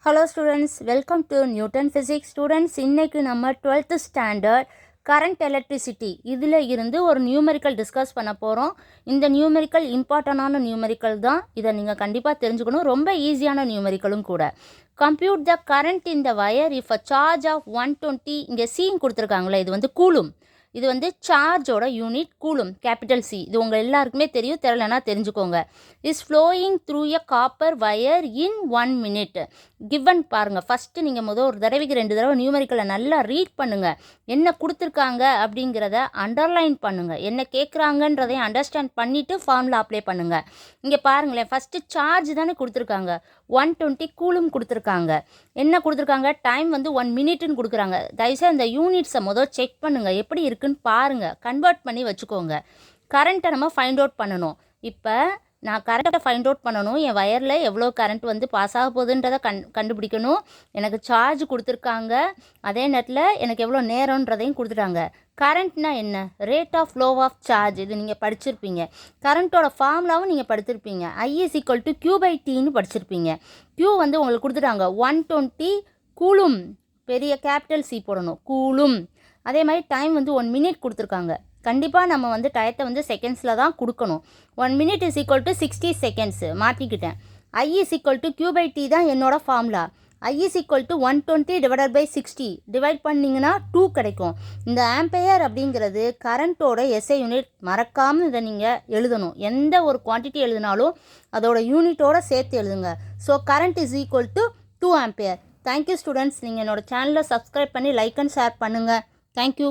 Hello students, welcome to Newton Physics. Students, இன்னைக்கு நம்ம 12th standard current electricity இதில் இருந்து ஒரு நியூமெரிக்கல் டிஸ்கஸ் பண்ண போகிறோம். இந்த நியூமெரிக்கல் இம்பார்ட்டண்டான நியூமெரிக்கல் தான். இதை நீங்கள் கண்டிப்பாக தெரிஞ்சுக்கணும். ரொம்ப ஈஸியான நியூமெரிக்கலும் கூட. Compute the current in the wire if a charge of 120 இங்கே சீன் கொடுத்துருக்காங்களே, இது வந்து கூலும். இது வந்து சார்ஜோட யூனிட் கூலும், கேபிட்டல் சி. இது உங்கள் எல்லாருக்குமே தெரியும், தெரியலனா தெரிஞ்சுக்கோங்க. Is flowing through a copper wire in 1 minute. Given பாருங்கள். ஃபஸ்ட்டு நீங்கள் ஒரு தடவைக்கு 2 தடவை நியூமெரிக்கலை நல்லா ரீட் பண்ணுங்கள். என்ன கொடுத்துருக்காங்க அப்படிங்கிறத அண்டர்லைன் பண்ணுங்கள். என்ன கேட்குறாங்கன்றதையும் அண்டர்ஸ்டாண்ட் பண்ணிவிட்டு ஃபார்முலா அப்ளை பண்ணுங்கள். இங்கே பாருங்களேன், ஃபஸ்ட்டு சார்ஜ் தானே கொடுத்துருக்காங்க. 120 கூலும் கொடுத்துருக்காங்க. என்ன கொடுத்துருக்காங்க, டைம் வந்து 1 minute கொடுக்குறாங்க. தயவுசெய்து அந்த யூனிட்ஸை செக் பண்ணுங்கள், எப்படி இருக்குன்னு பாருங்கள், கன்வெர்ட் பண்ணி வச்சுக்கோங்க. கரண்ட்டை நம்ம ஃபைண்ட் அவுட் பண்ணணும். இப்போ நான் கரண்ட்டை ஃபைண்ட் அவுட் பண்ணணும். என் வயரில் எவ்வளோ கரண்ட் வந்து பாஸ் ஆக போகுதுன்றதை கண்டுபிடிக்கணும். எனக்கு சார்ஜ் கொடுத்துருக்காங்க, அதே நேரத்தில் எனக்கு எவ்வளோ நேரன்றதையும் கொடுத்துட்டாங்க. கரண்ட்னா என்ன, rate of flow of charge. இது நீங்கள் படிச்சிருப்பீங்க. கரண்ட்டோட ஃபார்முலாவும் நீங்கள் படிச்சிருப்பீங்க. I = Q/Tன்னு படிச்சிருப்பீங்க. Q வந்து உங்களுக்கு கொடுத்துட்டாங்க 120 கூலும், பெரிய கேபிட்டல் சி போடணும், கூலும். அதே மாதிரி டைம் வந்து 1 minute கொடுத்துருக்காங்க. கண்டிப்பாக நம்ம வந்து டயத்தை வந்து செகண்ட்ஸில் தான் கொடுக்கணும். 1 minute = 60 seconds. மாற்றிக்கிட்டேன். I = Q/T தான் என்னோட ஃபார்முலா. I = 120 / 60 டிவைட் பண்ணிங்கன்னா 2 கிடைக்கும். இந்த ஆம்பையர் அப்படிங்கிறது கரண்ட்டோட எஸ்ஐ யூனிட். மறக்காமல் இதை நீங்கள் எழுதணும். எந்த ஒரு குவான்டிட்டி எழுதினாலும் அதோட யூனிட்டோட சேர்த்து எழுதுங்க. So current = 2 ampere. Thank you students. நீங்கள் என்னோட சேனலை சப்ஸ்கிரைப் பண்ணி லைக் அண்ட் ஷேர் பண்ணுங்கள். தேங்க்யூ.